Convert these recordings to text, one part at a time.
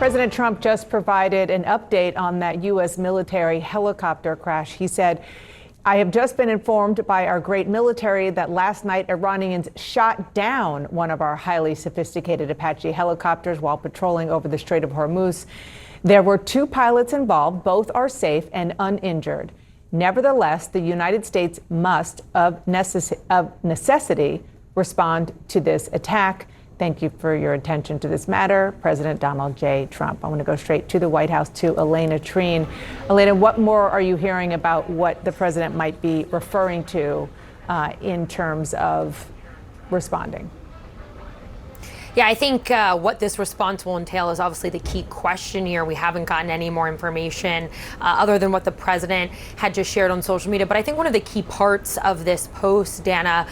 President Trump just provided an update on that U.S. military helicopter crash. He said, "I have just been informed by our great military that last night Iranians shot down one of our highly sophisticated Apache helicopters while patrolling over the Strait of Hormuz. There were 2 pilots involved. Both are safe and uninjured. Nevertheless, the United States must, of necessity, respond to this attack. Thank you for your attention to this matter, President Donald J. Trump." I want to go straight to the White House to Elena Treen. Elena, what more are you hearing about what the president might be referring to in terms of responding? Yeah, I think what this response will entail is obviously the key question here. We haven't gotten any more information other than what the president had just shared on social media. But I think one of the key parts of this post, Dana,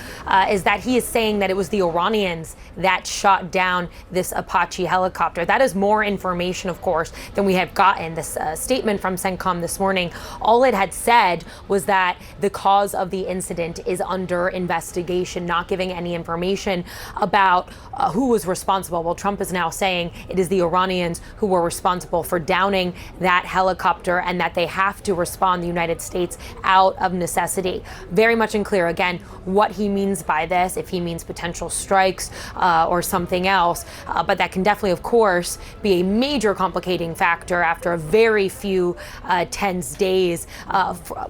is that he is saying that it was the Iranians that shot down this Apache helicopter. That is more information, of course, than we have gotten. This statement from CENTCOM this morning, all it had said was that the cause of the incident is under investigation, not giving any information about who was responsible. Well, Trump is now saying it is the Iranians who were responsible for downing that helicopter and that they have to respond, the United States, out of necessity. Very much unclear, again, what he means by this, if he means potential strikes or something else. But that can definitely, of course, be a major complicating factor after a very few tense days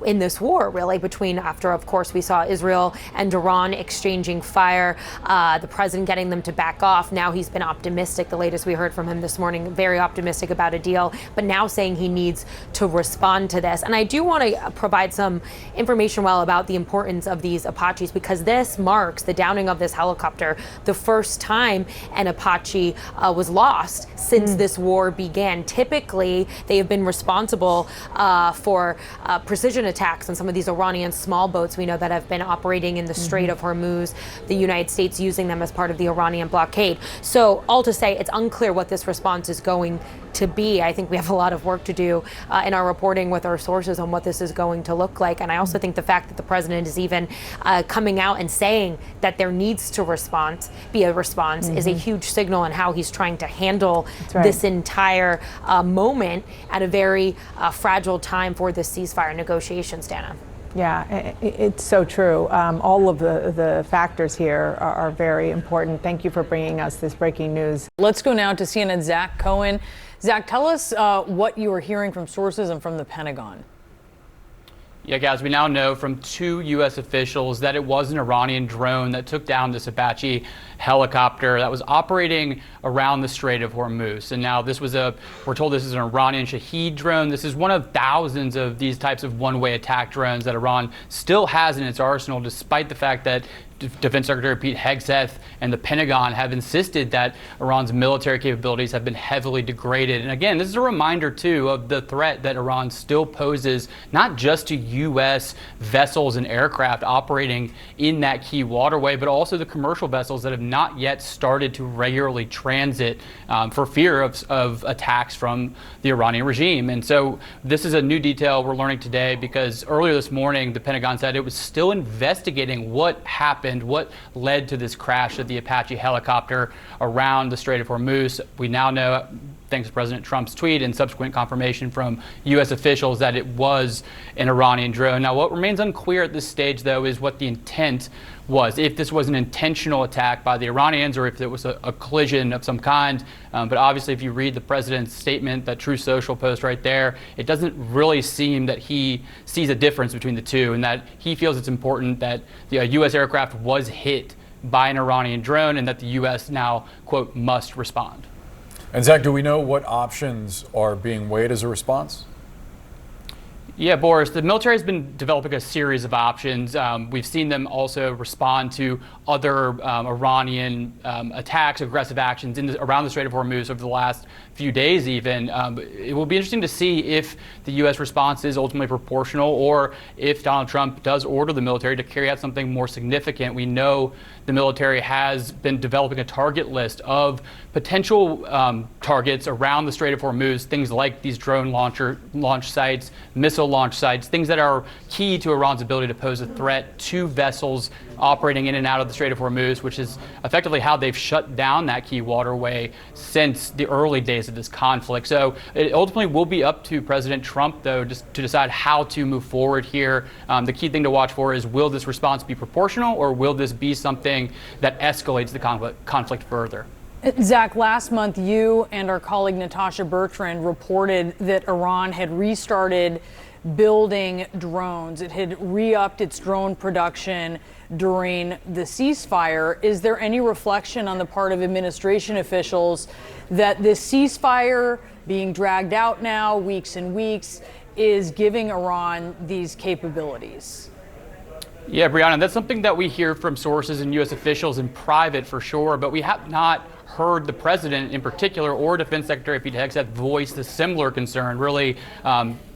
in this war, really, after, of course, we saw Israel and Iran exchanging fire, the president getting them to back off. Now he's been optimistic. The latest we heard from him this morning, very optimistic about a deal, but now saying he needs to respond to this. And I do want to provide some information about the importance of these Apaches, because this marks the downing of this helicopter, the first time an Apache was lost since this war began. Typically, they have been responsible for precision attacks on some of these Iranian small boats we know that have been operating in the Strait of Hormuz, the United States using them as part of the Iranian blockade. So all to say, it's unclear what this response is going to be. I think we have a lot of work to do in our reporting with our sources on what this is going to look like. And I also think the fact that the president is even coming out and saying that there needs to be a response is a huge signal in how he's trying to handle this entire moment at a very fragile time for the ceasefire negotiations, Dana. Yeah, it's so true. All of the factors here are very important. Thank you for bringing us this breaking news. Let's go now to CNN's Zach Cohen. Zach, tell us what you are hearing from sources and from the Pentagon. Yeah, guys, we now know from 2 U.S. officials that it was an Iranian drone that took down this Apache helicopter that was operating around the Strait of Hormuz. And now we're told this is an Iranian Shahed drone. This is one of thousands of these types of one-way attack drones that Iran still has in its arsenal, despite the fact that Defense Secretary Pete Hegseth and the Pentagon have insisted that Iran's military capabilities have been heavily degraded. And again, this is a reminder, too, of the threat that Iran still poses, not just to U.S. vessels and aircraft operating in that key waterway, but also the commercial vessels that have not yet started to regularly transit for fear of attacks from the Iranian regime. And so this is a new detail we're learning today, because earlier this morning, the Pentagon said it was still investigating what happened, what led to this crash of the Apache helicopter around the Strait of Hormuz. We now know, thanks to President Trump's tweet and subsequent confirmation from U.S. officials, that it was an Iranian drone. Now, what remains unclear at this stage, though, is what the intent was, if this was an intentional attack by the Iranians or if it was a collision of some kind. But obviously, if you read the president's statement, that Truth Social post right there, it doesn't really seem that he sees a difference between the two, and that he feels it's important that the U.S. aircraft was hit by an Iranian drone and that the U.S. now, quote, must respond. And Zach, do we know what options are being weighed as a response? Yeah, Boris, the military has been developing a series of options. We've seen them also respond to other Iranian attacks, aggressive actions around the Strait of Hormuz over the last few days even. It will be interesting to see if the U.S. response is ultimately proportional, or if Donald Trump does order the military to carry out something more significant. We know the military has been developing a target list of potential targets around the Strait of Hormuz, things like these drone launch sites, missile launch sites, things that are key to Iran's ability to pose a threat to vessels operating in and out of the Strait of Hormuz, which is effectively how they've shut down that key waterway since the early days of this conflict. So it ultimately will be up to President Trump, though, just to decide how to move forward here. The key thing to watch for is, will this response be proportional, or will this be something that escalates the conflict further? Zach, last month you and our colleague Natasha Bertrand reported that Iran had restarted building drones. It had re-upped its drone production during the ceasefire. Is there any reflection on the part of administration officials that this ceasefire being dragged out now, weeks and weeks, is giving Iran these capabilities? Yeah, Brianna, that's something that we hear from sources and U.S. officials in private for sure, but we have not heard the president in particular or Defense Secretary Pete Hegseth voice a similar concern, really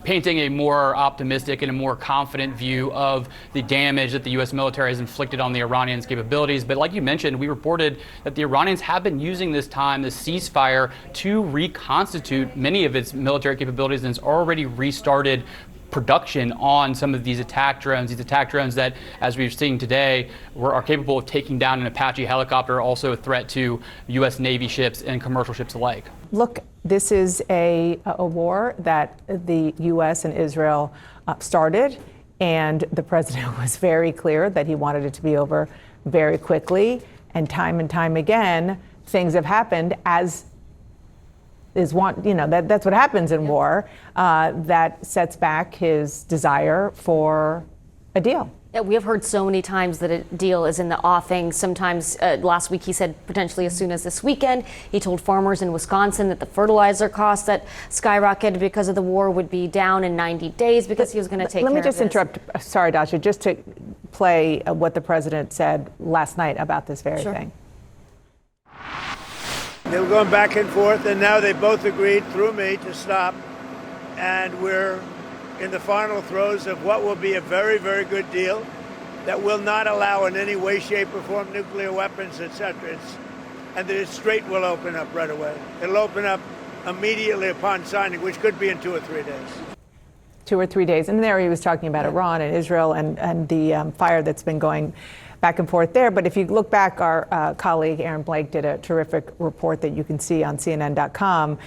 painting a more optimistic and a more confident view of the damage that the U.S. military has inflicted on the Iranians' capabilities. But like you mentioned, we reported that the Iranians have been using this time, this ceasefire, to reconstitute many of its military capabilities, and it's already restarted production on some of these attack drones that, as we've seen today, are capable of taking down an Apache helicopter, also a threat to U.S. Navy ships and commercial ships alike. Look, this is a war that the U.S. and Israel started, and the president was very clear that he wanted it to be over very quickly. And time again, things have happened as is that's what happens in war, that sets back his desire for a deal. Yeah, we have heard so many times that a deal is in the offing. Sometimes last week he said potentially as soon as this weekend. He told farmers in Wisconsin that the fertilizer costs that skyrocketed because of the war would be down in 90 days because he was going to take care of this. Let me just interrupt. Sorry, Dasha, just to play what the president said last night about this very thing. They were going back and forth, and now they both agreed through me to stop. And we're in the final throes of what will be a very, very good deal that will not allow in any way, shape, or form nuclear weapons, etc. And the strait will open up right away. It'll open up immediately upon signing, which could be in 2 or 3 days. 2 or 3 days. And there he was talking about Iran and Israel and the fire that's been going back and forth there. But if you look back, our colleague Aaron Blake did a terrific report that you can see on CNN.com.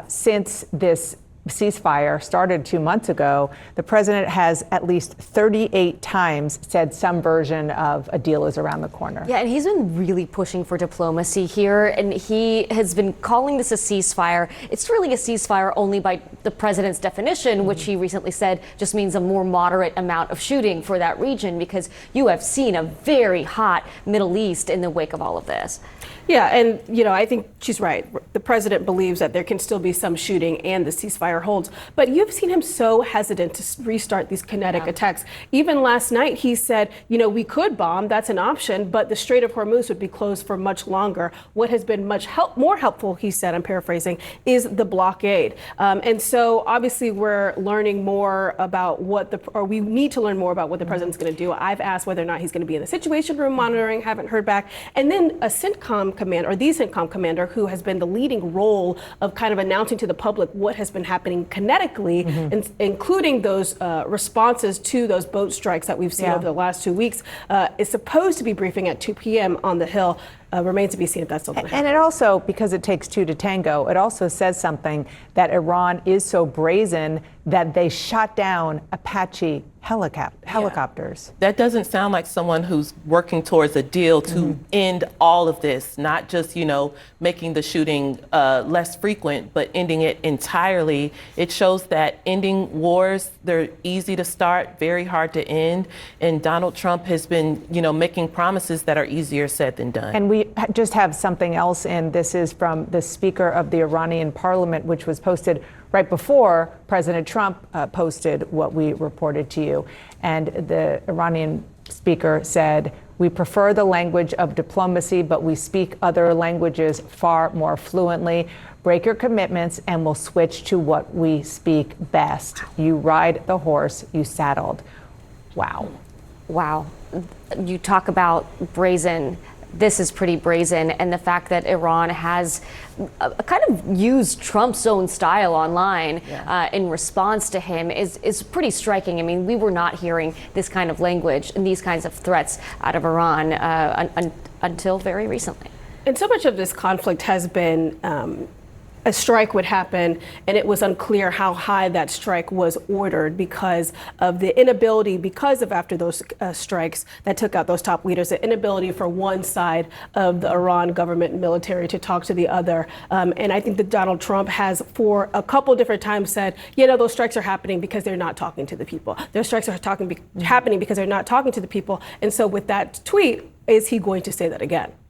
Since this ceasefire started 2 months ago, the president has at least 38 times said some version of a deal is around the corner. Yeah, and he's been really pushing for diplomacy here, and he has been calling this a ceasefire. It's really a ceasefire only by the president's definition, which he recently said just means a more moderate amount of shooting for that region, because you have seen a very hot Middle East in the wake of all of this. Yeah, and I think she's right. The president believes that there can still be some shooting and the ceasefire holds. But you've seen him so hesitant to restart these kinetic attacks. Even last night, he said, we could bomb, that's an option, but the Strait of Hormuz would be closed for much longer. What has been much more helpful, he said, I'm paraphrasing, is the blockade. And so obviously we're learning more about we need to learn more about what the president's going to do. I've asked whether or not he's going to be in the Situation Room monitoring, haven't heard back. And then the CENTCOM commander, who has been the leading role of kind of announcing to the public what has been happening kinetically, including those responses to those boat strikes that we've seen over the last 2 weeks, is supposed to be briefing at 2 p.m. on the Hill. Remains to be seen if that's still going to happen. And it also, because it takes two to tango, it also says something that Iran is so brazen that they shot down Apache helicopters. That doesn't sound like someone who's working towards a deal to end all of this, not just, making the shooting less frequent, but ending it entirely. It shows that ending wars, they're easy to start, very hard to end. And Donald Trump has been, making promises that are easier said than done. And we just have something else in. This is from the Speaker of the Iranian Parliament, which was posted right before President Trump posted what we reported to you. And the Iranian speaker said, "We prefer the language of diplomacy, but we speak other languages far more fluently. Break your commitments and we'll switch to what we speak best. You ride the horse you saddled." Wow. Wow. You talk about brazen. this is pretty brazen. And the fact that Iran has kind of used Trump's own style online in response to him is pretty striking. I mean, we were not hearing this kind of language and these kinds of threats out of Iran until very recently. And so much of this conflict has been a strike would happen, and it was unclear how high that strike was ordered because of the inability, because of after those strikes that took out those top leaders, the inability for one side of the Iran government and military to talk to the other. And I think that Donald Trump has, for a couple different times, said, those strikes are happening because they're not talking to the people. Those strikes are happening because they're not talking to the people. And so with that tweet, is he going to say that again?